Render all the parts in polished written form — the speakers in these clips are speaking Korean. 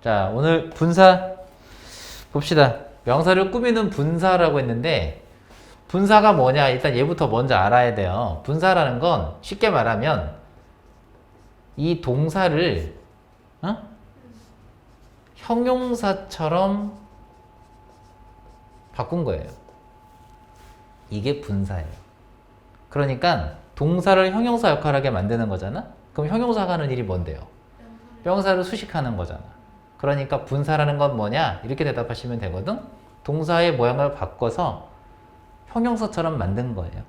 자, 오늘 분사 봅시다. 명사를 꾸미는 분사라고 했는데 분사가 뭐냐? 일단 얘부터 먼저 알아야 돼요. 분사라는 건 쉽게 말하면 이 동사를 형용사처럼 바꾼 거예요. 이게 분사예요. 그러니까 동사를 형용사 역할을 하게 만드는 거잖아? 그럼 형용사가 하는 일이 뭔데요? 명사를 수식하는 거잖아. 그러니까 분사라는 건 뭐냐? 이렇게 대답하시면 되거든? 동사의 모양을 바꿔서 형용사처럼 만든 거예요.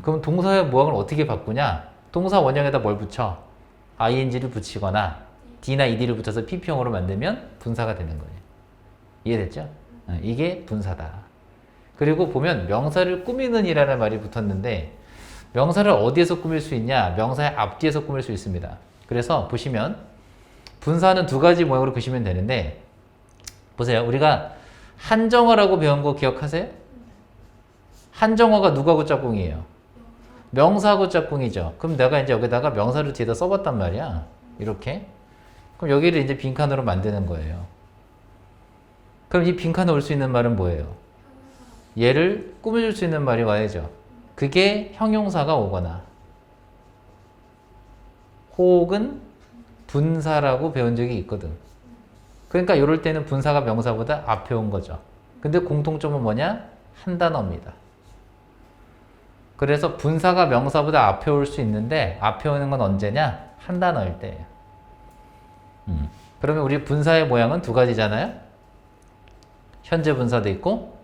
그럼 동사의 모양을 어떻게 바꾸냐? 동사 원형에다 뭘 붙여? ing를 붙이거나 d나 ed를 붙여서 pp형으로 만들면 분사가 되는 거예요. 이해됐죠? 이게 분사다. 그리고 보면 명사를 꾸미는 이라는 말이 붙었는데 명사를 어디에서 꾸밀 수 있냐? 명사의 앞뒤에서 꾸밀 수 있습니다. 그래서 보시면 분사는 두 가지 모양으로 그시면 되는데 보세요. 우리가 한정어라고 배운 거 기억하세요? 한정어가 누구하고 짝꿍이에요? 명사하고 짝꿍이죠. 그럼 내가 이제 여기다가 명사를 뒤에다 써봤단 말이야. 이렇게. 그럼 여기를 이제 빈칸으로 만드는 거예요. 그럼 이 빈칸에 올 수 있는 말은 뭐예요? 얘를 꾸며줄 수 있는 말이 와야죠. 그게 형용사가 오거나 혹은 분사라고 배운 적이 있거든. 그러니까 이럴 때는 분사가 명사보다 앞에 온 거죠. 근데 공통점은 뭐냐? 한 단어입니다. 그래서 분사가 명사보다 앞에 올 수 있는데 앞에 오는 건 언제냐? 한 단어일 때예요. 그러면 우리 분사의 모양은 두 가지잖아요. 현재 분사도 있고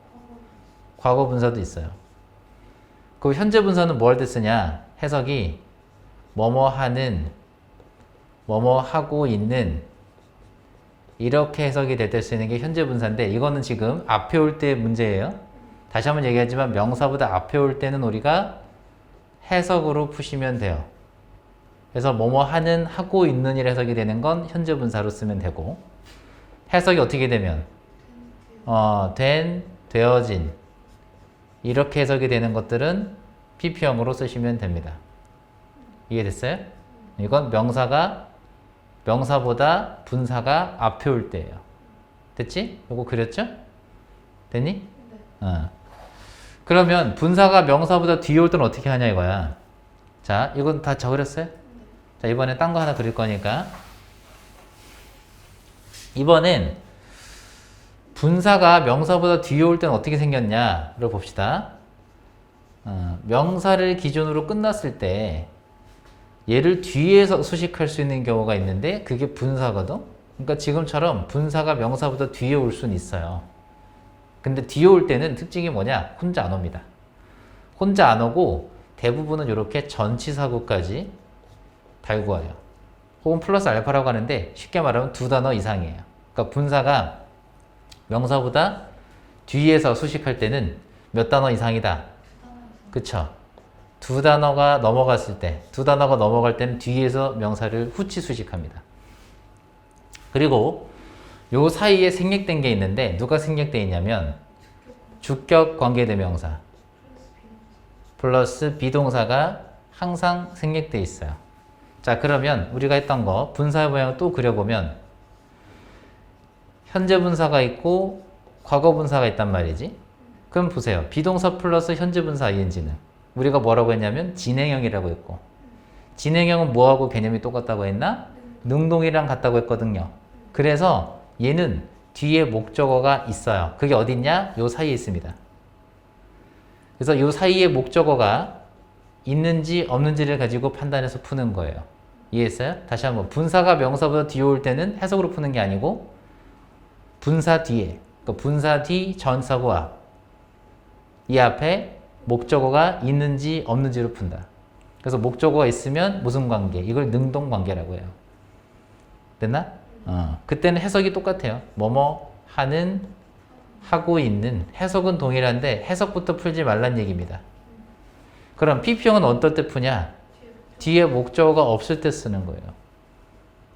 과거 분사도 있어요. 그 현재 분사는 뭐 할 때 쓰냐? 해석이 뭐뭐 하는, 뭐뭐 하고 있는 이렇게 해석이 될 때 쓰이는 게 현재 분사인데 이거는 지금 앞에 올 때 문제예요. 다시 한번 얘기하지만 명사보다 앞에 올 때는 우리가 해석으로 푸시면 돼요. 그래서 뭐뭐 하는, 하고 있는 일 해석이 되는 건 현재 분사로 쓰면 되고 해석이 어떻게 되면 된, 되어진 이렇게 해석이 되는 것들은 pp형으로 쓰시면 됩니다. 이해됐어요? 이건 명사보다 분사가 앞에 올 때예요. 됐지? 요거 그렸죠? 됐니? 네. 그러면 분사가 명사보다 뒤에 올 때는 어떻게 하냐 이거야. 자, 이건 다 적으렸어요? 자, 이번엔 딴 거 하나 그릴 거니까. 이번엔 분사가 명사보다 뒤에 올 때는 어떻게 생겼냐를 봅시다. 명사를 기준으로 끝났을 때 얘를 뒤에서 수식할 수 있는 경우가 있는데 그게 분사거든. 그러니까 지금처럼 분사가 명사보다 뒤에 올 수는 있어요. 근데 뒤에 올 때는 특징이 뭐냐? 혼자 안 옵니다. 혼자 안 오고 대부분은 이렇게 전치사구까지 달고 와요. 혹은 플러스 알파라고 하는데 쉽게 말하면 두 단어 이상이에요. 그러니까 분사가 명사보다 뒤에서 수식할 때는 몇 단어 이상이다. 그쵸? 두 단어가 넘어갔을 때, 두 단어가 넘어갈 때는 뒤에서 명사를 후치 수식합니다. 그리고 요 사이에 생략된 게 있는데 누가 생략되어 있냐면 주격 관계대명사 플러스 비동사가 항상 생략되어 있어요. 자, 그러면 우리가 했던 거 분사의 모양을 또 그려보면 현재 분사가 있고 과거 분사가 있단 말이지. 그럼 보세요. 비동사 플러스 현재 분사 ing는 우리가 뭐라고 했냐면 진행형이라고 했고 진행형은 뭐하고 개념이 똑같다고 했나? 능동이랑 같다고 했거든요. 그래서 얘는 뒤에 목적어가 있어요. 그게 어딨냐? 요 사이에 있습니다. 그래서 요 사이에 목적어가 있는지 없는지를 가지고 판단해서 푸는 거예요. 이해했어요? 다시 한번 분사가 명사보다 뒤에 올 때는 해석으로 푸는 게 아니고 분사 뒤에, 그러니까 분사 뒤 전사구 앞, 이 앞에 목적어가 있는지 없는지로 푼다. 그래서 목적어가 있으면 무슨 관계? 이걸 능동 관계라고 해요. 됐나? 그때는 해석이 똑같아요. 뭐뭐 하는, 하고 있는 해석은 동일한데 해석부터 풀지 말란 얘기입니다. 그럼 pp형은 어떨 때 푸냐? 뒤에 목적어가 없을 때 쓰는 거예요.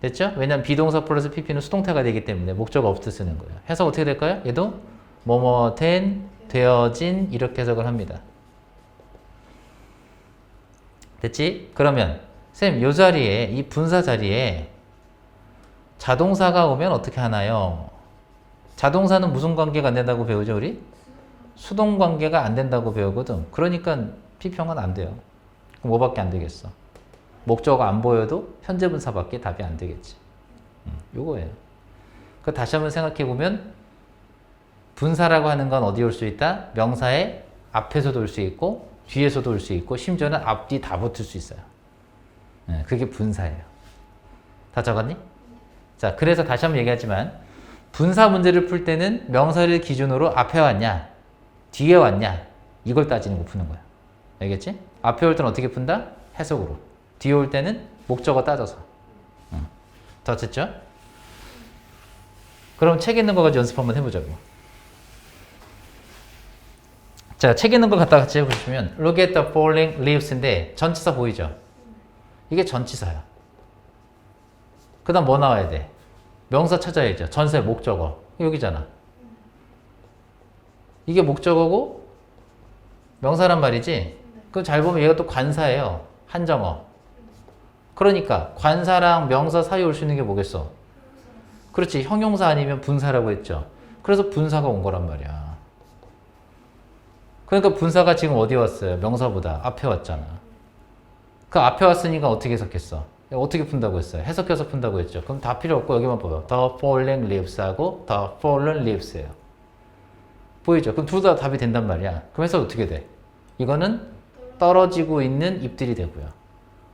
됐죠? 왜냐면 비동사 플러스 pp는 수동태가 되기 때문에 목적어 없을 때 쓰는 거예요. 해석 어떻게 될까요? 얘도 뭐뭐 된, 되어진 이렇게 해석을 합니다. 됐지? 그러면 쌤, 요 자리에 이 분사 자리에 자동사가 오면 어떻게 하나요? 자동사는 무슨 관계가 안 된다고 배우죠, 우리? 수동 관계가 안 된다고 배우거든. 그러니까 피평은 안 돼요. 그럼 뭐밖에 안 되겠어? 목적어가 안 보여도 현재 분사밖에 답이 안 되겠지. 요거예요. 그 다시 한번 생각해 보면 분사라고 하는 건 어디 올 수 있다? 명사의 앞에서도 올 수 있고 뒤에서도 올 수 있고 심지어는 앞뒤 다 붙을 수 있어요. 그게 분사예요. 다 적었니? 자, 그래서 다시 한번 얘기하지만 분사 문제를 풀 때는 명사를 기준으로 앞에 왔냐 뒤에 왔냐 이걸 따지는 거 푸는 거야. 알겠지? 앞에 올 때는 어떻게 푼다? 해석으로. 뒤에 올 때는 목적어 따져서. 더 됐죠? 그럼 책 있는 거 가지고 연습 한번 해보자고. 자, 책 있는 거 갖다 같이 해보시면 Look at the falling leaves인데 전치사 보이죠? 이게 전치사야. 그 다음 뭐 나와야 돼? 명사 찾아야죠. 전세 목적어. 여기잖아. 이게 목적어고 명사란 말이지. 그럼 잘 보면 얘가 또 관사예요. 한정어. 그러니까 관사랑 명사 사이에 올 수 있는 게 뭐겠어? 그렇지. 형용사 아니면 분사라고 했죠. 그래서 분사가 온 거란 말이야. 그러니까 분사가 지금 어디 왔어요? 명사보다 앞에 왔잖아. 그 앞에 왔으니까 어떻게 해석했어? 어떻게 푼다고 했어요? 해석해서 푼다고 했죠. 그럼 다 필요 없고 여기만 봐요. The falling leaves하고 the fallen leaves예요. 보이죠? 그럼 둘 다 답이 된단 말이야. 그럼 해석 어떻게 돼? 이거는 떨어지고 있는 잎들이 되고요.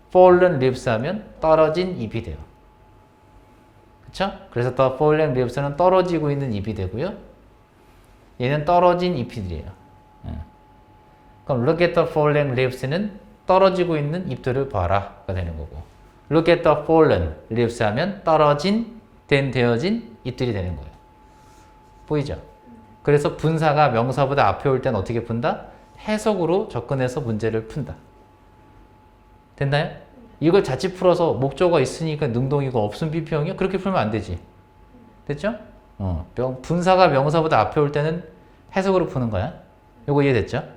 fallen leaves 하면 떨어진 잎이 돼요. 그쵸? 그래서 the falling leaves는 떨어지고 있는 잎이 되고요. 얘는 떨어진 잎이들이에요. 그럼 look at the falling leaves는 떨어지고 있는 잎들을 봐라가 되는 거고 look at the fallen leaves 하면 떨어진, 되어진 잎들이 되는 거예요. 보이죠? 그래서 분사가 명사보다 앞에 올 때는 어떻게 푼다? 해석으로 접근해서 문제를 푼다. 됐나요? 이걸 자칫 풀어서 목적어가 있으니까 능동이고 없으면 비평이야? 그렇게 풀면 안 되지. 됐죠? 분사가 명사보다 앞에 올 때는 해석으로 푸는 거야. 요거 이해됐죠?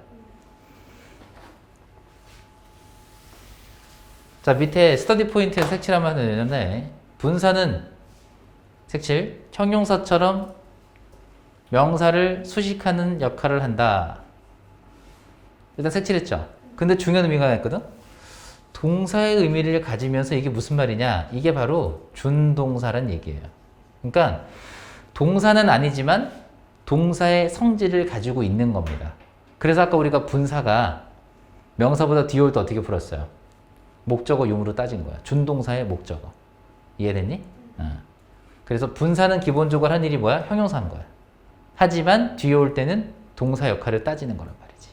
자, 밑에 스터디 포인트에 색칠하면 되는데 분사는 색칠, 형용사처럼 명사를 수식하는 역할을 한다. 일단 색칠했죠. 근데 중요한 의미가 있거든. 동사의 의미를 가지면서 이게 무슨 말이냐? 이게 바로 준동사란 얘기예요. 그러니까 동사는 아니지만 동사의 성질을 가지고 있는 겁니다. 그래서 아까 우리가 분사가 명사보다 뒤에 올 때 어떻게 풀었어요? 목적어 용으로 따진 거야. 준동사의 목적어. 이해됐니? 그래서 분사는 기본적으로 한 일이 뭐야? 형용사인 거야. 하지만 뒤에 올 때는 동사 역할을 따지는 거란 말이지.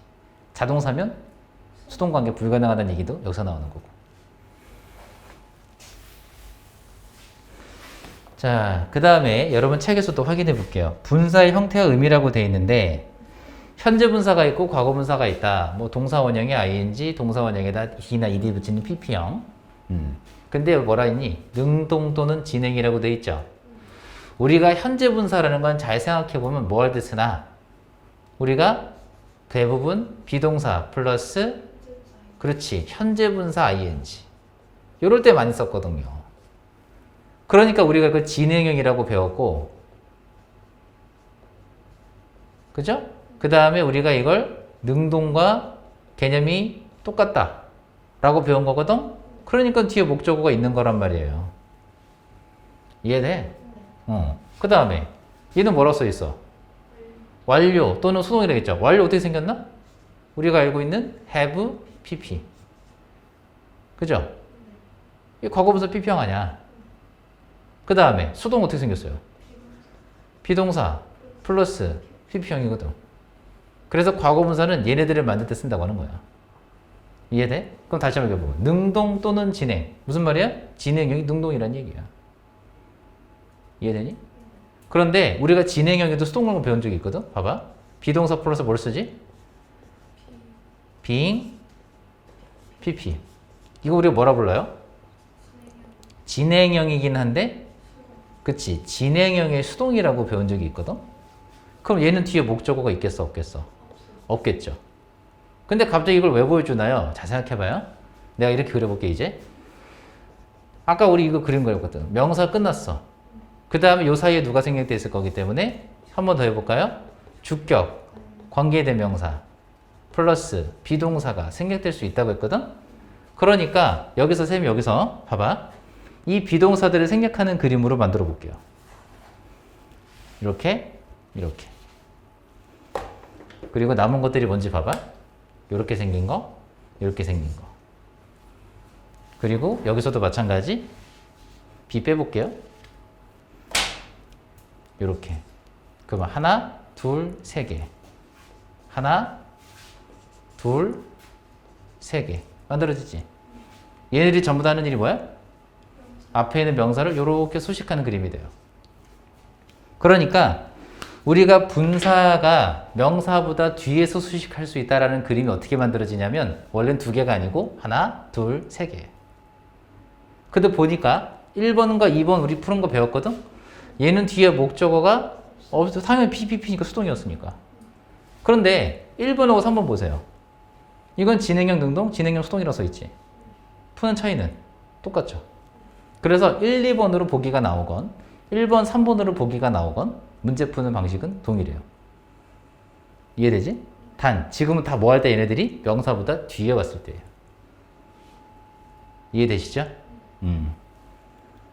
자동사면 수동관계 불가능하다는 얘기도 여기서 나오는 거고. 자, 그 다음에 여러분 책에서도 확인해 볼게요. 분사의 형태와 의미라고 되어 있는데 현재 분사가 있고 과거 분사가 있다. 뭐 동사 원형에 ing, 동사 원형에다 e나 ed 붙이는 pp형. 근데 뭐라 했니? 능동 또는 진행이라고 되어 있죠. 우리가 현재 분사라는 건 잘 생각해 보면 뭐 할 때 쓰나? 우리가 대부분 비동사 플러스 그렇지 현재 분사 ing 이럴 때 많이 썼거든요. 그러니까 우리가 그 진행형이라고 배웠고, 그죠? 그 다음에 우리가 이걸 능동과 개념이 똑같다 라고 배운 거거든? 그러니까 뒤에 목적어가 있는 거란 말이에요. 이해돼? 그 다음에 얘는 뭐라고 써 있어? 완료 또는 수동이라고 했죠. 완료 어떻게 생겼나? 우리가 알고 있는 have, pp. 그죠? 이 과거분사 pp형 아니야. 그 다음에 수동 어떻게 생겼어요? 비동사 플러스 pp형이거든. 그래서 과거분사는 얘네들을 만들 때 쓴다고 하는 거야. 이해돼? 그럼 다시 한번 해보면 능동 또는 진행. 무슨 말이야? 진행형이 능동이란 얘기야. 이해되니? 그런데 우리가 진행형에도 수동관계 배운 적이 있거든? 봐봐. 비동사 플러스 뭘 쓰지? being, pp. 이거 우리가 뭐라 불러요? 진행형이긴 한데 그치? 진행형의 수동이라고 배운 적이 있거든? 그럼 얘는 뒤에 목적어가 있겠어? 없겠어? 없겠죠. 근데 갑자기 이걸 왜 보여주나요? 잘 생각해봐요. 내가 이렇게 그려볼게 이제. 아까 우리 이거 그림 그렸거든. 명사 끝났어. 그 다음에 요 사이에 누가 생략돼 있을 거기 때문에 한 번 더 해볼까요? 주격, 관계대명사, 플러스 비동사가 생략될 수 있다고 했거든? 그러니까 여기서 쌤이 여기서 봐봐. 이 비동사들을 생략하는 그림으로 만들어 볼게요. 이렇게, 이렇게. 그리고 남은 것들이 뭔지 봐봐. 이렇게 생긴 거, 이렇게 생긴 거. 그리고 여기서도 마찬가지. B 빼볼게요. 이렇게. 그러면 하나, 둘, 세 개. 하나, 둘, 세 개. 만들어지지? 얘네들이 전부 다 하는 일이 뭐야? 앞에 있는 명사를 이렇게 수식하는 그림이 돼요. 그러니까 우리가 분사가 명사보다 뒤에서 수식할 수 있다는 그림이 어떻게 만들어지냐면 원래는 두 개가 아니고 하나, 둘, 세 개예요. 근데 보니까 1번과 2번 우리 푸는 거 배웠거든? 얘는 뒤에 목적어가 당연히 PPP니까 수동이었으니까. 그런데 1번하고 3번 보세요. 이건 진행형 능동, 진행형 수동이라고 써있지. 푸는 차이는 똑같죠. 그래서 1, 2번으로 보기가 나오건 1번, 3번으로 보기가 나오건 문제 푸는 방식은 동일해요. 이해되지? 단 지금은 다 뭐 할 때 얘네들이 명사보다 뒤에 왔을 때예요. 이해되시죠?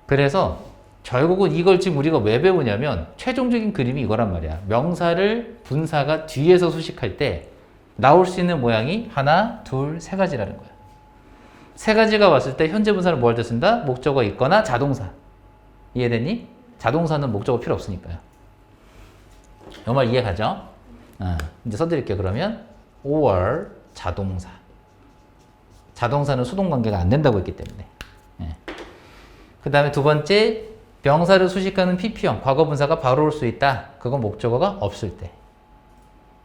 그래서 결국은 이걸 지금 우리가 왜 배우냐면 최종적인 그림이 이거란 말이야. 명사를 분사가 뒤에서 수식할 때 나올 수 있는 모양이 하나, 둘, 세 가지라는 거야. 세 가지가 왔을 때 현재 분사를 뭐 할 때 쓴다? 목적어 있거나 자동사. 이해됐니? 자동사는 목적어 필요 없으니까요. 이 말 이해가죠? 이제 써드릴게요. 그러면 or 자동사. 자동사는 수동 관계가 안 된다고 했기 때문에. 그 다음에 두 번째 명사를 수식하는 PP형 과거 분사가 바로 올 수 있다. 그건 목적어가 없을 때.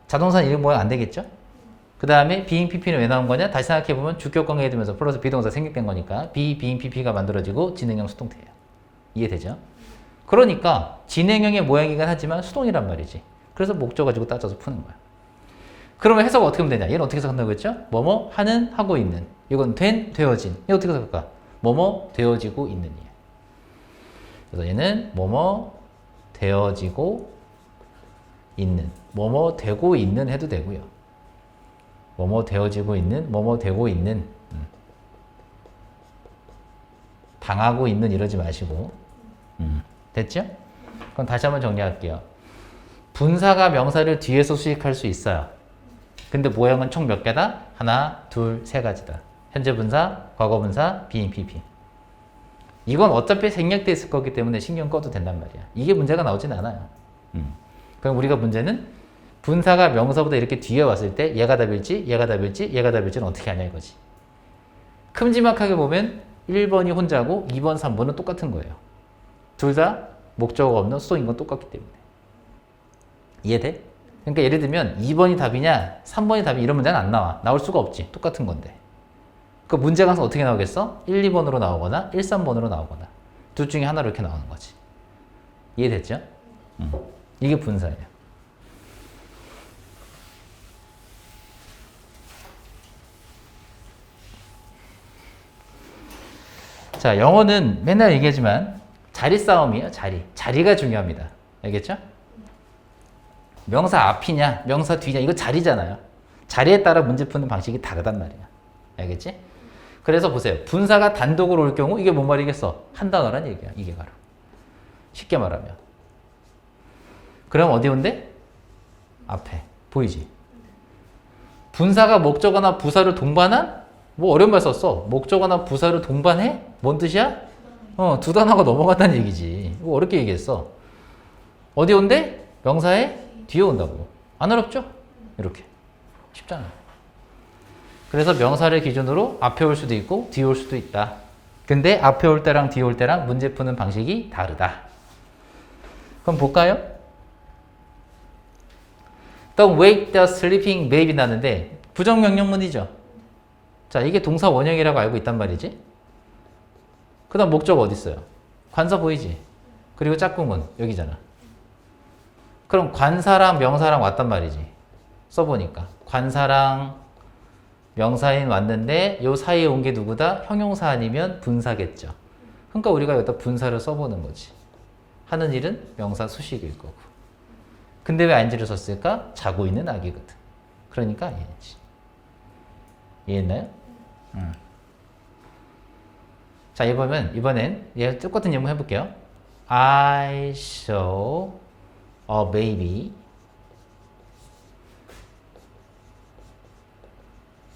자동사는 이런 모양 안 되겠죠? 그 다음에 being PP는 왜 나온 거냐? 다시 생각해보면 주격 관계에 들면서 플러스 비동사 생략된 거니까 being PP가 만들어지고 진행형 수동태예요. 이해되죠? 그러니까 진행형의 모양이긴 하지만 수동이란 말이지. 그래서 목적 가지고 따져서 푸는 거야. 그러면 해석 어떻게 하면 되냐? 얘는 어떻게 해석한다고 했죠? 뭐뭐 하는, 하고 있는. 이건 된, 되어진. 이거 어떻게 해석할까? 뭐뭐 되어지고 있는 이에요. 그래서 얘는 뭐뭐 되어지고 있는. 뭐뭐 되고 있는 해도 되고요. 뭐뭐 되어지고 있는, 뭐뭐 되고 있는. 당하고 있는 이러지 마시고. 됐죠? 그럼 다시 한번 정리할게요. 분사가 명사를 뒤에서 수식할 수 있어요. 근데 모형은 총 몇 개다? 하나, 둘, 세 가지다. 현재 분사, 과거 분사, being, PP. 이건 어차피 생략돼 있을 거기 때문에 신경 꺼도 된단 말이야. 이게 문제가 나오진 않아요. 그럼 우리가 문제는 분사가 명사보다 이렇게 뒤에 왔을 때 얘가 답일지, 얘가 답일지, 얘가 답일지는 어떻게 하냐 이거지. 큼지막하게 보면 1번이 혼자고 2번, 3번은 똑같은 거예요. 둘 다 목적어가 없는 수동인 건 똑같기 때문에. 이해돼? 그러니까 예를 들면 2번이 답이냐 3번이 답이 이런 문제는 안 나와. 나올 수가 없지. 똑같은 건데. 그 문제가 항상 어떻게 나오겠어? 1, 2번으로 나오거나 1, 3번으로 나오거나 둘 중에 하나로 이렇게 나오는 거지. 이해됐죠? 이게 분사예요. 자, 영어는 맨날 얘기하지만 자리 싸움이에요. 자리가 중요합니다. 알겠죠? 명사 앞이냐 명사 뒤냐 이거 자리잖아요. 자리에 따라 문제 푸는 방식이 다르단 말이야. 알겠지? 그래서 보세요. 분사가 단독으로 올 경우 이게 뭔 말이겠어? 한 단어란 얘기야. 이게 바로. 쉽게 말하면. 그럼 어디 온대? 앞에. 보이지? 분사가 목적어나 부사를 동반한? 뭐 어려운 말 썼어. 목적어나 부사를 동반해? 뭔 뜻이야? 두 단어가 넘어간다는 얘기지. 뭐 어렵게 얘기했어. 어디 온대? 명사에 뒤에 온다고. 안 어렵죠? 이렇게. 쉽잖아. 그래서 명사를 기준으로 앞에 올 수도 있고 뒤에 올 수도 있다. 근데 앞에 올 때랑 뒤에 올 때랑 문제 푸는 방식이 다르다. 그럼 볼까요? Don't wake the sleeping baby 나는데 부정명령문이죠. 자, 이게 동사 원형이라고 알고 있단 말이지. 그 다음 목적 어디 있어요? 관사 보이지? 그리고 짝꿍은 여기잖아. 그럼 관사랑 명사랑 왔단 말이지. 써보니까. 관사랑 명사인 왔는데 요 사이에 온 게 누구다? 형용사 아니면 분사겠죠. 그러니까 우리가 여기다 분사를 써보는 거지. 하는 일은 명사 수식일 거고. 근데 왜 ING를 썼을까? 자고 있는 아기거든. 그러니까 ING. 이해했나요? 응. 자, 이번엔 얘 똑같은 예문 해볼게요. I saw a baby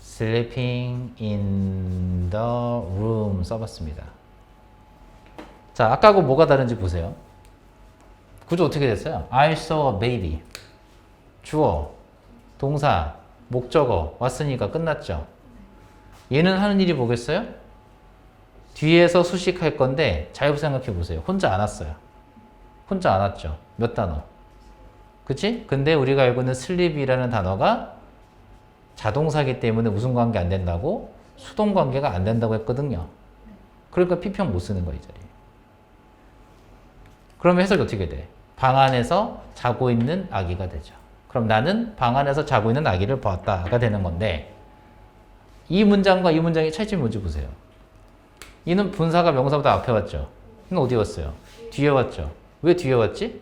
sleeping in the room 써봤습니다. 자, 아까하고 뭐가 다른지 보세요. 구조 어떻게 됐어요? I saw a baby. 주어, 동사, 목적어 왔으니까 끝났죠. 얘는 하는 일이 뭐겠어요? 뒤에서 수식할 건데 잘 생각해 보세요. 혼자 안 왔어요. 혼자 안 왔죠. 몇 단어? 그치? 근데 우리가 알고 있는 sleep이라는 단어가 자동사기 때문에 무슨 관계 안 된다고? 수동 관계가 안 된다고 했거든요. 그러니까 피평 못 쓰는 거야, 이 자리에. 그러면 해석이 어떻게 돼? 방 안에서 자고 있는 아기가 되죠. 그럼 나는 방 안에서 자고 있는 아기를 보았다가 되는 건데, 이 문장과 이 문장의 차이점이 뭔지 보세요. 이는 분사가 명사보다 앞에 왔죠. 이는 어디 왔어요? 뒤에 왔죠. 왜 뒤에 왔지?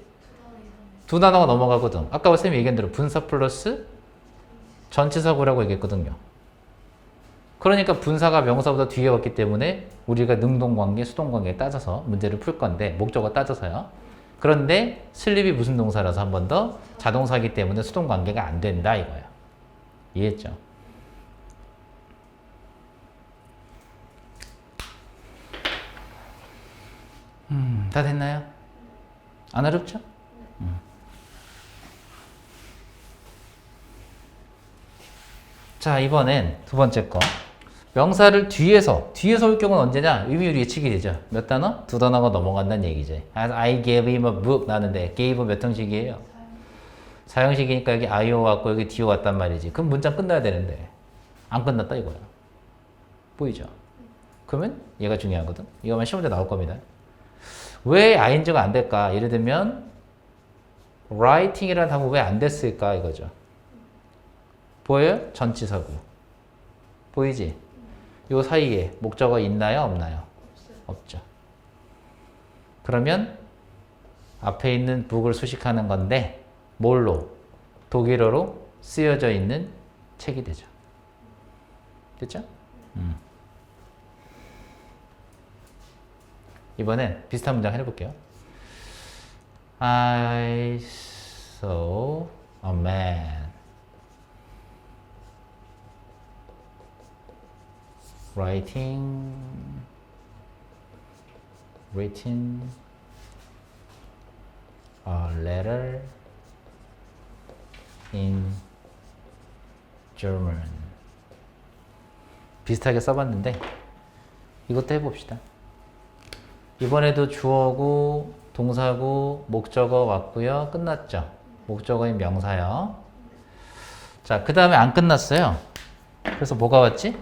두 단어가 넘어가거든. 아까 쌤이 얘기한 대로 분사 플러스 전치사구라고 얘기했거든요. 그러니까 분사가 명사보다 뒤에 왔기 때문에 우리가 능동관계, 수동관계에 따져서 문제를 풀 건데, 목적어 따져서요. 그런데 슬립이 무슨 동사라서 한 번 더 자동사이기 때문에 수동관계가 안 된다 이거야. 이해했죠? 다 됐나요? 안 어렵죠? 자, 이번엔 두 번째 거. 명사를 뒤에서 올 경우는 언제냐? 의미율 예측이 되죠. 몇 단어? 두 단어가 넘어간다는 얘기지. I gave him a book 나는데 gave 몇 형식이에요? 사형식이니까 여기 IO 왔고 여기 DO 왔단 말이지. 그럼 문장 끝나야 되는데 안 끝났다 이거야. 보이죠? 그러면 얘가 중요하거든. 이거만 시험에 나올 겁니다. 왜 ING가 안 될까? 예를 들면 writing이라는 단어 왜 안 됐을까 이거죠. 보여요? 전치사구. 보이지? 요 사이에 목적어 있나요? 없나요? 없죠. 그러면 앞에 있는 book을 수식하는 건데 뭘로? 독일어로 쓰여져 있는 책이 되죠. 됐죠? 이번엔 비슷한 문장 해볼게요. I saw a man written a letter in German. 비슷하게 써봤는데 이것도 해봅시다. 이번에도 주어고 동사고 목적어 왔고요. 끝났죠. 목적어인 명사요. 자, 그 다음에 안 끝났어요. 그래서 뭐가 왔지?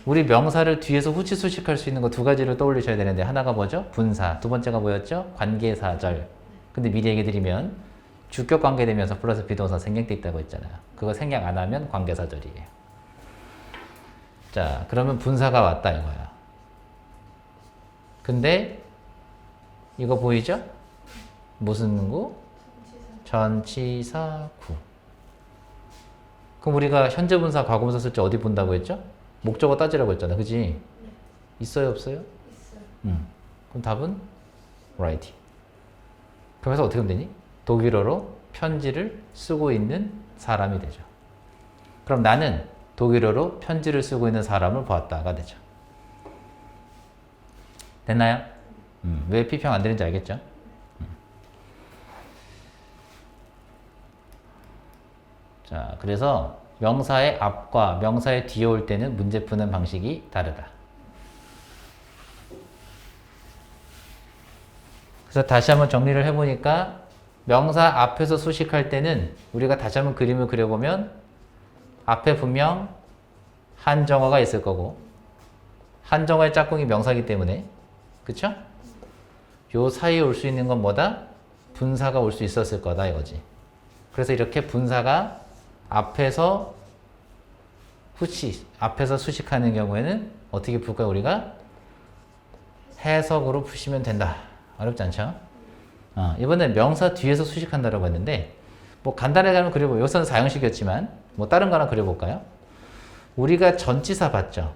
우리 명사를 뒤에서 후치 수식할 수 있는 거 두 가지를 떠올리셔야 되는데 하나가 뭐죠? 분사. 두 번째가 뭐였죠? 관계사절. 근데 미리 얘기 드리면 주격 관계되면서 플러스 비동사 생략돼 있다고 했잖아요. 그거 생략 안 하면 관계사절이에요. 자, 그러면 분사가 왔다 이거야. 근데 이거 보이죠? 무슨 구? 전치사구. 그럼 우리가 현재 분사, 과거분사 쓸 때 어디 본다고 했죠? 목적어 따지라고 했잖아. 그지? 네. 있어요? 없어요? 있어요. 그럼 답은 writing. 그래서 어떻게 하면 되니? 독일어로 편지를 쓰고 있는 사람이 되죠. 그럼 나는 독일어로 편지를 쓰고 있는 사람을 보았다가 되죠. 됐나요? 왜 피평 안 되는지 알겠죠? 자, 그래서 명사의 앞과 명사의 뒤에 올 때는 문제 푸는 방식이 다르다. 그래서 다시 한번 정리를 해보니까 명사 앞에서 수식할 때는 우리가 다시 한번 그림을 그려보면 앞에 분명 한정어가 있을 거고 한정어의 짝꿍이 명사이기 때문에 그쵸? 요 사이에 올 수 있는 건 뭐다? 분사가 올 수 있었을 거다 이거지. 그래서 이렇게 분사가 앞에서 수식하는 경우에는 어떻게 풀까요? 우리가 해석으로 푸시면 된다 어렵지 않죠? 이번에 명사 뒤에서 수식한다라고 했는데 뭐 간단하게 하면 그려보고 여기서는 사형식이었지만 뭐 다른 거 하나 그려볼까요? 우리가 전치사 봤죠?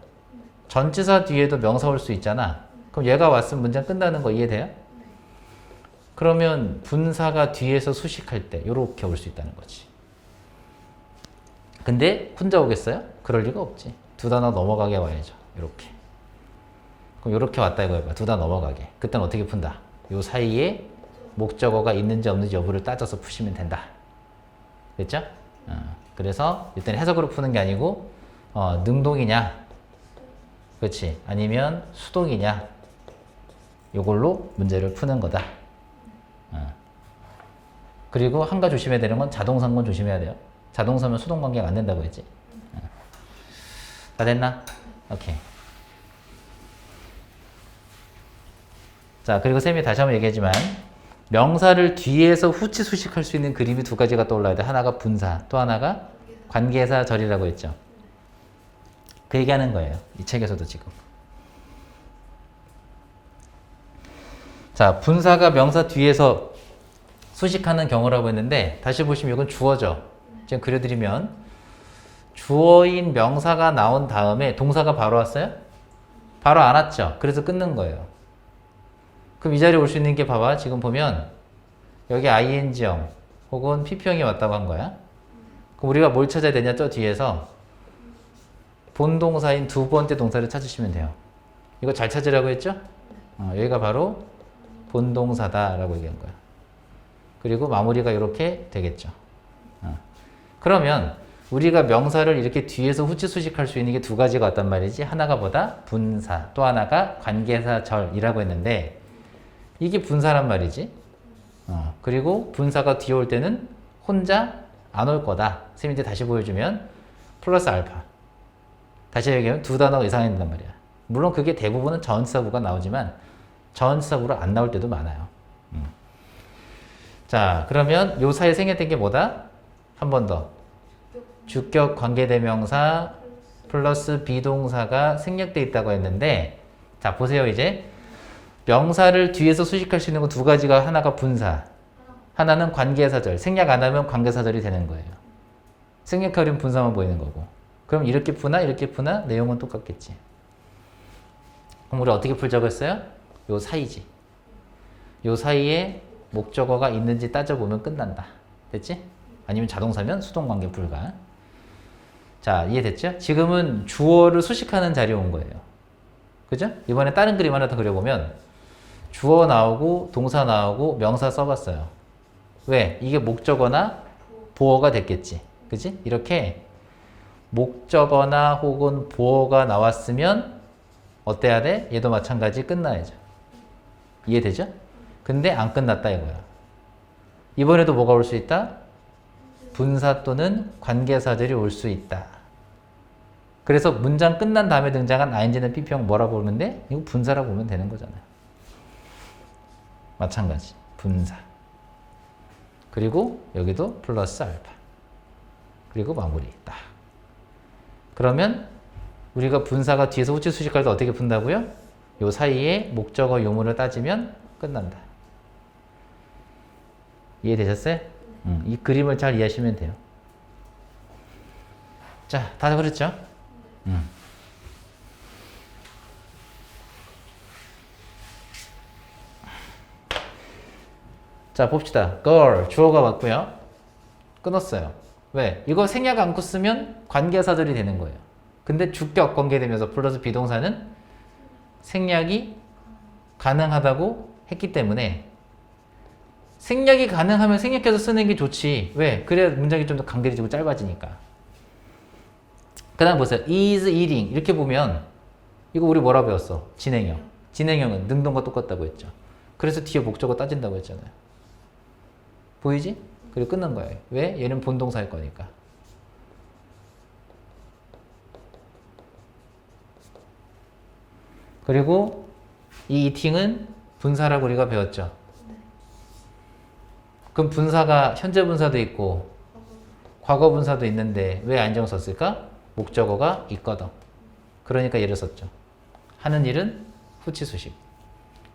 전치사 뒤에도 명사 올 수 있잖아. 그럼 얘가 왔으면 문장 끝나는 거 이해돼요? 그러면 분사가 뒤에서 수식할 때 이렇게 올 수 있다는 거지. 근데 혼자 오겠어요? 그럴 리가 없지. 두 단어 넘어가게 와야죠. 이렇게. 그럼 이렇게 왔다 이거야. 두 단어 넘어가게. 그때는 어떻게 푼다? 요 사이에 목적어가 있는지 없는지 여부를 따져서 푸시면 된다. 됐죠? 그래서 이때는 해석으로 푸는 게 아니고 능동이냐, 그렇지? 아니면 수동이냐, 요걸로 문제를 푸는 거다. 그리고 한 가지 조심해야 되는 건 자동사건 조심해야 돼요. 자동사면 수동 관계가 안 된다고 했지. 다 됐나? 오케이. 자, 그리고 쌤이 다시 한번 얘기하지만 명사를 뒤에서 후치 수식할 수 있는 그림이 두 가지가 떠올라야 돼. 하나가 분사, 또 하나가 관계사절이라고 했죠. 그 얘기하는 거예요. 이 책에서도 지금. 자, 분사가 명사 뒤에서 수식하는 경우라고 했는데 다시 보시면 이건 주어죠. 지금 그려드리면 주어인 명사가 나온 다음에 동사가 바로 왔어요? 바로 안 왔죠. 그래서 끊는 거예요. 그럼 이 자리에 올 수 있는 게 봐봐. 지금 보면 여기 ing형 혹은 pp형이 왔다고 한 거야. 그럼 우리가 뭘 찾아야 되냐? 저 뒤에서 본동사인 두 번째 동사를 찾으시면 돼요. 이거 잘 찾으라고 했죠? 여기가 바로 본동사다라고 얘기한 거야. 그리고 마무리가 이렇게 되겠죠. 그러면 우리가 명사를 이렇게 뒤에서 후치 수식할 수 있는 게 두 가지가 왔단 말이지. 하나가 뭐다? 분사, 또 하나가 관계사절이라고 했는데 이게 분사란 말이지. 그리고 분사가 뒤에 올 때는 혼자 안 올 거다. 쌤이 이제 다시 보여주면 플러스 알파. 다시 얘기하면 두 단어 이상이 된단 말이야. 물론 그게 대부분은 전치사구가 나오지만 전치사구로 안 나올 때도 많아요. 자, 그러면 요 사이에 생략된 게 뭐다? 한 번 더. 주격 관계대명사 플러스 비동사가 생략돼 있다고 했는데 자, 보세요. 이제 명사를 뒤에서 수식할 수 있는 거 두 가지가 하나가 분사, 하나는 관계사절. 생략 안 하면 관계사절이 되는 거예요. 생략하려면 분사만 보이는 거고. 그럼 이렇게 푸나 이렇게 푸나 내용은 똑같겠지. 그럼 우리 어떻게 풀자고 했어요? 요 사이지. 요 사이에 목적어가 있는지 따져보면 끝난다. 됐지? 아니면 자동사면 수동관계 불가. 자, 이해됐죠? 지금은 주어를 수식하는 자리에 온 거예요. 그죠? 이번에 다른 그림 하나 더 그려보면 주어 나오고 동사 나오고 명사 써봤어요. 왜? 이게 목적어나 보어가 됐겠지. 그지? 이렇게 목적어나 혹은 보어가 나왔으면 어때야 돼? 얘도 마찬가지 끝나야죠. 이해되죠? 근데 안 끝났다 이거야. 이번에도 뭐가 올 수 있다? 분사 또는 관계사절이 올 수 있다. 그래서 문장 끝난 다음에 등장한 ing는 pp형 뭐라고 보면 돼? 이거 분사라고 보면 되는 거잖아요. 마찬가지. 분사. 그리고 여기도 플러스 알파. 그리고 마무리. 딱. 그러면 우리가 분사가 뒤에서 후치 수식할 때 어떻게 푼다고요? 요 사이에 목적어 유무를 따지면 끝난다. 이해되셨어요? 이 그림을 잘 이해하시면 돼요. 자, 다 그랬죠? 자, 봅시다. girl, 주어가 맞고요. 끊었어요. 왜? 이거 생략 않고 쓰면 관계사절이 되는 거예요. 근데 주격 관계되면서 플러스 비동사는 생략이 가능하다고 했기 때문에 생략이 가능하면 생략해서 쓰는 게 좋지. 왜? 그래야 문장이 좀 더 간결해지고 짧아지니까. 그 다음 보세요. is eating 이렇게 보면 이거 우리 뭐라 배웠어? 진행형. 진행형은 능동과 똑같다고 했죠. 그래서 뒤에 목적어 따진다고 했잖아요. 보이지? 그리고 끊는 거예요. 왜? 얘는 본동사일 거니까. 그리고 이 eating은 분사라고 우리가 배웠죠. 그럼 분사가 현재 분사도 있고 과거 분사도 있는데 왜 안정 썼을까? 목적어가 있거든. 그러니까 얘를 썼죠. 하는 일은 후치 수식.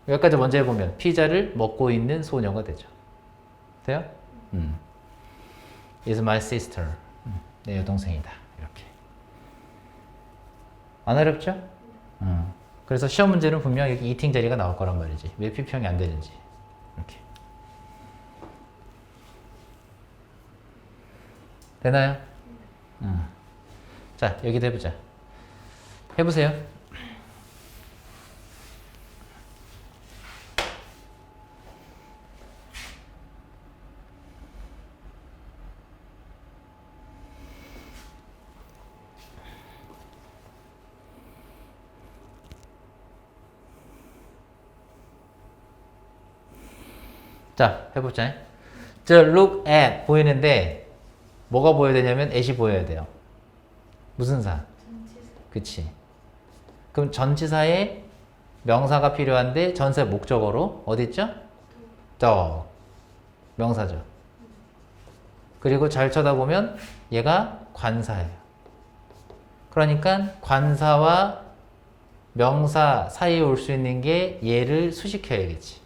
여기까지 먼저 해보면 피자를 먹고 있는 소녀가 되죠. 돼요? is my sister. 내 여동생이다. 이렇게. 안 어렵죠? 그래서 시험 문제는 분명 여기 eating 자리가 나올 거란 말이지. 왜 피평이 안 되는지. 이렇게. 되나요? 자, 여기도 해보자. 해보세요. 자, 해보자. 저 look at 보이는데 뭐가 보여야 되냐면 at이 보여야 돼요. 무슨 사? 그치. 그럼 전치사에 명사가 필요한데 전체 목적어로 어디 있죠? dog. 명사죠. 그리고 잘 쳐다보면 얘가 관사예요. 그러니까 관사와 명사 사이에 올 수 있는 게 얘를 수식해야겠지.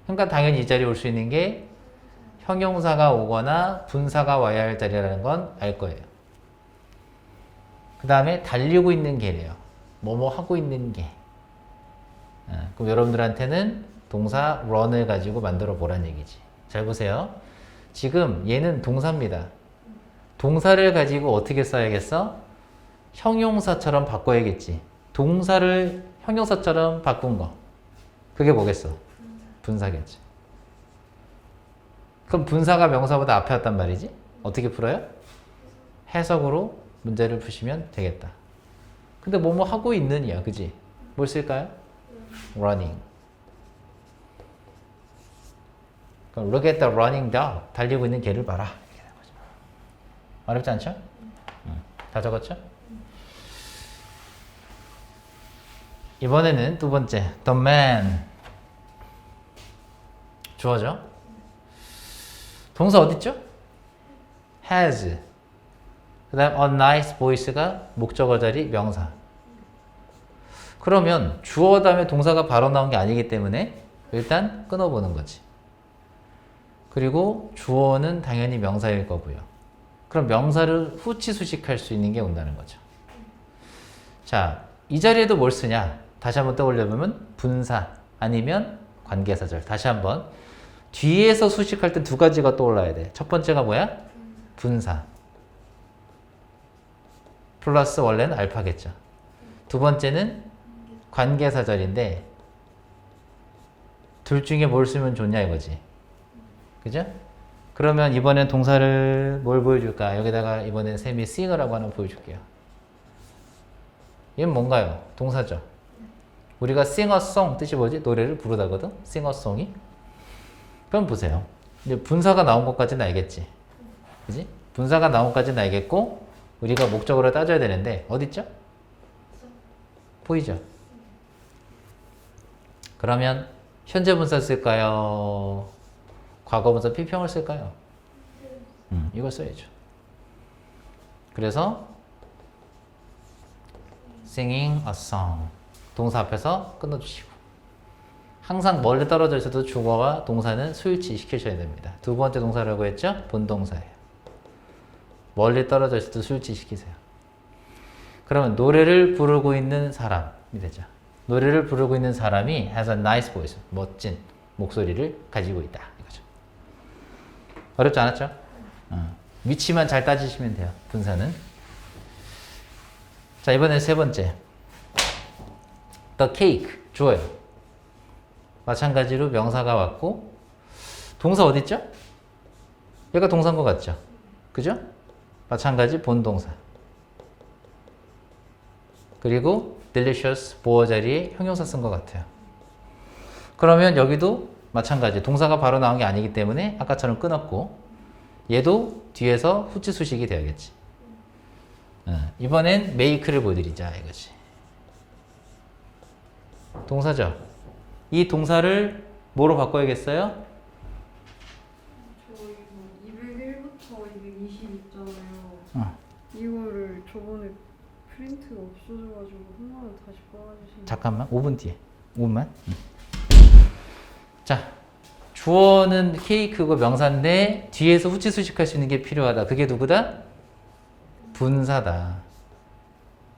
그러니까 당연히 이 자리에 올 수 있는 게 형용사가 오거나 분사가 와야 할 자리라는 건 알 거예요. 그 다음에 달리고 있는 개래요. 뭐뭐 하고 있는 개. 그럼 여러분들한테는 동사 run을 가지고 만들어 보란 얘기지. 잘 보세요. 지금 얘는 동사입니다. 동사를 가지고 어떻게 써야겠어? 형용사처럼 바꿔야겠지. 동사를 형용사처럼 바꾼 거. 그게 뭐겠어? 분사겠지. 그럼 분사가 명사보다 앞에 왔단 말이지? 어떻게 풀어요? 해석으로 문제를 푸시면 되겠다. 근데 뭐뭐 하고 있는이야, 그지? 뭘 쓸까요? running. 그럼 look at the running dog. 달리고 있는 개를 봐라. 이렇게 되는 거죠. 어렵지 않죠? 다 적었죠? 이번에는 두 번째, the man. 주어죠? 동사 어딨죠? has. 그 다음 a nice voice가 목적어 자리 명사. 그러면 주어 다음에 동사가 바로 나온 게 아니기 때문에 일단 끊어보는 거지. 그리고 주어는 당연히 명사일 거고요. 그럼 명사를 후치 수식할 수 있는 게 온다는 거죠. 자, 이 자리에도 뭘 쓰냐? 다시 한번 떠올려보면 분사 아니면 관계사절. 다시 한번 뒤에서 수식할 때 두 가지가 떠올라야 돼. 첫 번째가 뭐야? 분사. 플러스 원래는 알파겠죠. 두 번째는 관계사절인데 둘 중에 뭘 쓰면 좋냐 이거지. 그죠? 그러면 이번엔 동사를 뭘 보여줄까? 여기다가 이번엔 쌤이 sing라고 하나 보여줄게요. 얘는 뭔가요? 동사죠. 우리가 sing a song 뜻이 뭐지? 노래를 부르다거든? sing a song이. 그럼 보세요. 이제 분사가 나온 것까지는 알겠지. 그지? 분사가 나온 것까지는 알겠고 우리가 목적으로 따져야 되는데 어딨죠? 보이죠? 그러면 현재 분사 쓸까요? 과거 분사 필평을 쓸까요? 이걸 써야죠. 그래서 singing a song 동사 앞에서 끊어주시고 항상 멀리 떨어져 있어도 주어와 동사는 수일치 시키셔야 됩니다. 두 번째 동사라고 했죠? 본동사예요. 멀리 떨어져 있어도 수일치 시키세요. 그러면 노래를 부르고 있는 사람이 되죠. 노래를 부르고 있는 사람이 has a nice voice, 멋진 목소리를 가지고 있다. 이거죠. 어렵지 않았죠? 위치만 잘 따지시면 돼요. 분사는. 자, 이번엔 세 번째. The cake, 주어요. 마찬가지로 명사가 왔고 동사 어딨죠? 얘가 동사인 것 같죠? 그죠? 마찬가지 본동사. 그리고 delicious 보어 자리에 형용사 쓴 것 같아요. 그러면 여기도 마찬가지 동사가 바로 나온 게 아니기 때문에 아까처럼 끊었고 얘도 뒤에서 후치 수식이 되어야겠지. 이번엔 make를 보여드리자 이거지. 동사죠. 이 동사를 뭐로 바꿔야겠어요? 저 이거 201부터 220 있잖아요. 이거를 저번에 프린트가 없어져가지고 하나는 다시 뽑아주시면. 잠깐만 5분 뒤에 5분만. 자, 주어는 케이크고 명사인데 뒤에서 후치 수식할 수 있는 게 필요하다. 그게 누구다? 분사다.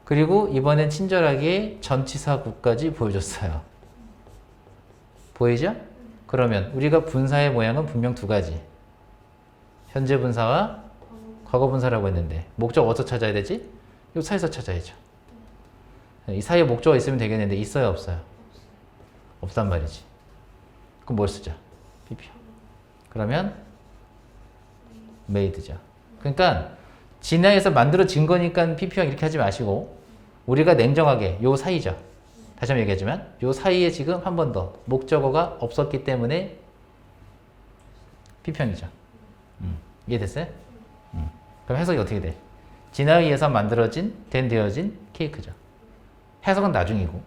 그리고 이번엔 친절하게 전치사구까지 보여줬어요. 보이죠? 그러면 우리가 분사의 모양은 분명 두 가지. 현재 분사와 과거 분사라고 했는데 목적 어디서 찾아야 되지? 이 사이에서 찾아야죠. 이 사이에 목적어 있으면 되겠는데 있어요, 없어요? 없단 말이지. 그럼 뭘 쓰자? PP. 그러면 made죠. 그러니까 진화해서 만들어진 거니까 PP형 이렇게 하지 마시고 우리가 냉정하게 요 사이죠. 다시 한번 얘기하지만 요 사이에 지금 한 번 더 목적어가 없었기 때문에 PP형이죠. 이해됐어요? 그럼 해석이 어떻게 돼? 진화에 의해서 만들어진, 되어진 케이크죠. 해석은 나중이고.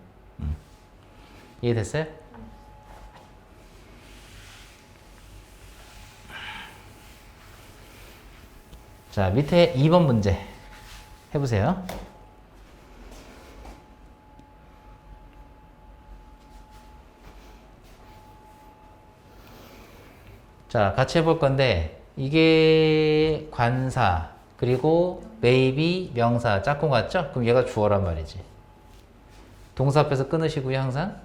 이해됐어요? 자, 밑에 2번 문제 해보세요. 자, 같이 해볼 건데 이게 관사 그리고 maybe 명사 짝꿍 같죠? 그럼 얘가 주어란 말이지. 동사 앞에서 끊으시고요 항상.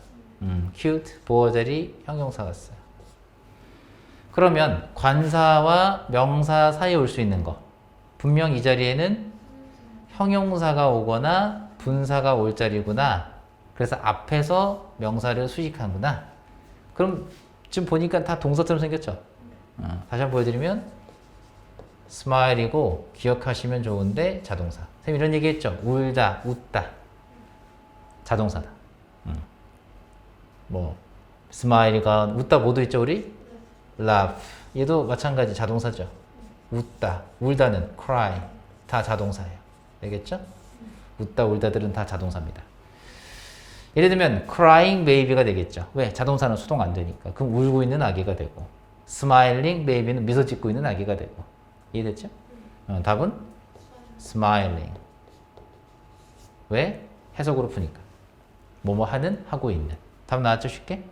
cute 보어 자리 형용사가 써요. 그러면 관사와 명사 사이에 올 수 있는 거 분명 이 자리에는 형용사가 오거나 분사가 올 자리구나. 그래서 앞에서 명사를 수식하는구나. 그럼 지금 보니까 다 동사처럼 생겼죠? 다시 한번 보여드리면 smile이고 기억하시면 좋은데 자동사. 선생님 이런 얘기 했죠? 울다, 웃다. 자동사다. 뭐 smile이가 웃다 뭐도 있죠 우리? laugh. 얘도 마찬가지 자동사죠. 웃다, 울다는 cry. 다 자동사예요. 알겠죠? 웃다, 울다들은 다 자동사입니다. 예를 들면 crying baby가 되겠죠. 왜? 자동사는 수동 안 되니까. 그럼 울고 있는 아기가 되고 smiling baby는 미소 짓고 있는 아기가 되고. 이해됐죠? 답은 smiling. 왜? 해석으로 푸니까. 뭐뭐 하는, 하고 있는. 답 나왔죠? 쉽게?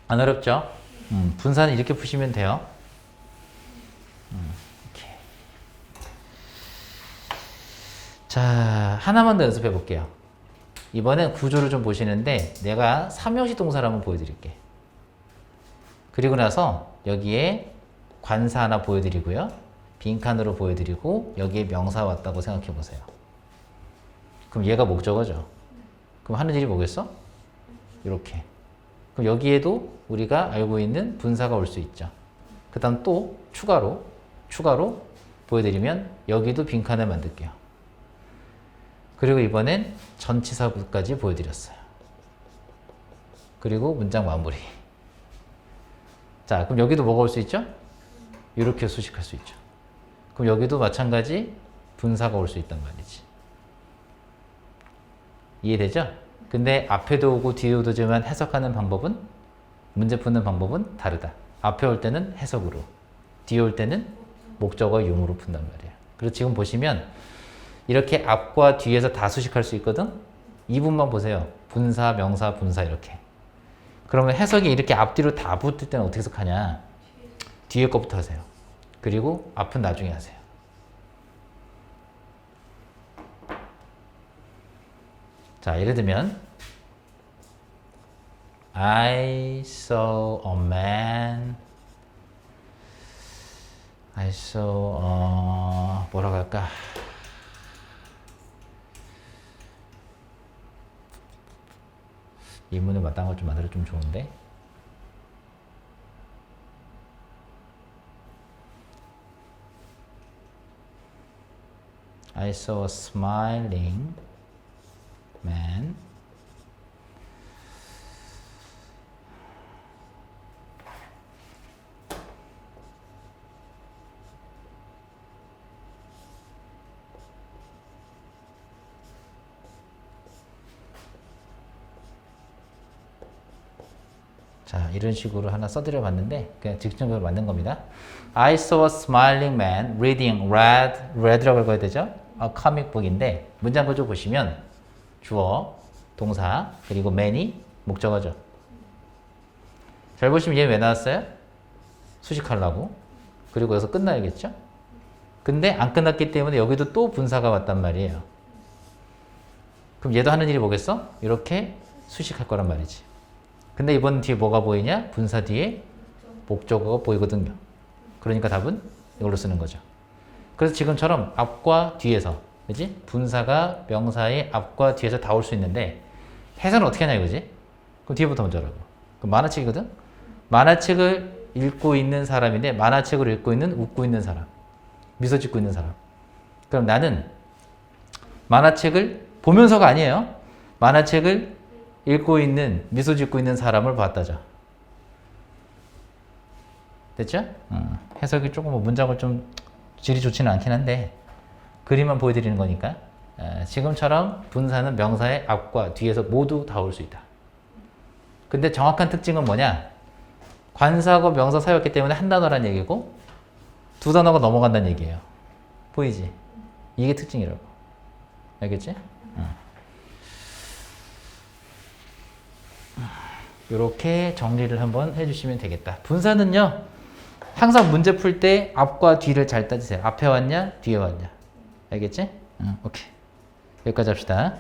안 어렵죠? 분사는 이렇게 푸시면 돼요. 이렇게. 자, 하나만 더 연습해 볼게요. 이번엔 구조를 좀 보시는데 내가 삼형식 동사를 한번 보여드릴게. 그리고 나서 여기에 관사 하나 보여드리고요. 빈칸으로 보여드리고 여기에 명사 왔다고 생각해 보세요. 그럼 얘가 목적어죠. 그럼 하는 일이 뭐겠어? 이렇게. 그럼 여기에도 우리가 알고 있는 분사가 올 수 있죠. 그 다음 또 추가로 보여드리면 여기도 빈칸을 만들게요. 그리고 이번엔 전치사구까지 보여드렸어요. 그리고 문장 마무리. 자, 그럼 여기도 뭐가 올 수 있죠? 이렇게 수식할 수 있죠. 그럼 여기도 마찬가지 분사가 올 수 있단 말이지. 이해되죠? 근데 앞에도 오고 뒤에 오지만 해석하는 방법은 문제 푸는 방법은 다르다. 앞에 올 때는 해석으로, 뒤에 올 때는 목적어 용으로 푼단 말이에요. 그리고 지금 보시면 이렇게 앞과 뒤에서 다 수식할 수 있거든? 이 부분만 보세요. 분사, 명사, 분사 이렇게. 그러면 해석이 이렇게 앞뒤로 다 붙을 때는 어떻게 해석하냐? 뒤에 거부터 하세요. 그리고 앞은 나중에 하세요. 자, 예를 들면 I saw a man. I saw 뭐라고 할까? 이문에 마땅한 걸 좀 만들어 좀 좋은데. I saw a smiling man. 자, 이런 식으로 하나 써드려 봤는데 그냥 직접적으로 만든 겁니다. I saw a smiling man reading red라고 읽어야 되죠? A comic book인데 문장 구조 보시면 주어, 동사, 그리고 man이 목적어죠. 잘 보시면 얘 왜 나왔어요? 수식하려고. 그리고 여기서 끝나야겠죠? 근데 안 끝났기 때문에 여기도 또 분사가 왔단 말이에요. 그럼 얘도 하는 일이 뭐겠어? 이렇게 수식할 거란 말이지. 근데 이번 뒤에 뭐가 보이냐? 분사 뒤에 목적어가 보이거든요. 그러니까 답은 이걸로 쓰는 거죠. 그래서 지금처럼 앞과 뒤에서, 그지? 분사가 명사의 앞과 뒤에서 다 올 수 있는데 해석은 어떻게 하냐 이거지? 그럼 뒤에부터 먼저 하라고. 그럼 만화책이거든? 만화책을 읽고 있는 사람인데 만화책을 읽고 있는 웃고 있는 사람. 미소 짓고 있는 사람. 그럼 나는 만화책을 보면서가 아니에요. 만화책을 읽고 있는 미소 짓고 있는 사람을 봤다죠. 됐죠? 해석이 조금 뭐 문장을 좀 질이 좋지는 않긴 한데 그림만 보여드리는 거니까 지금처럼 분사는 명사의 앞과 뒤에서 모두 다 올 수 있다. 근데 정확한 특징은 뭐냐? 관사하고 명사 사이였기 때문에 한 단어란 얘기고 두 단어가 넘어간다는 얘기예요. 보이지? 이게 특징이라고. 알겠지? 이렇게 정리를 한번 해주시면 되겠다. 분사는요, 항상 문제 풀 때 앞과 뒤를 잘 따지세요. 앞에 왔냐, 뒤에 왔냐. 알겠지? 오케이. 여기까지 합시다.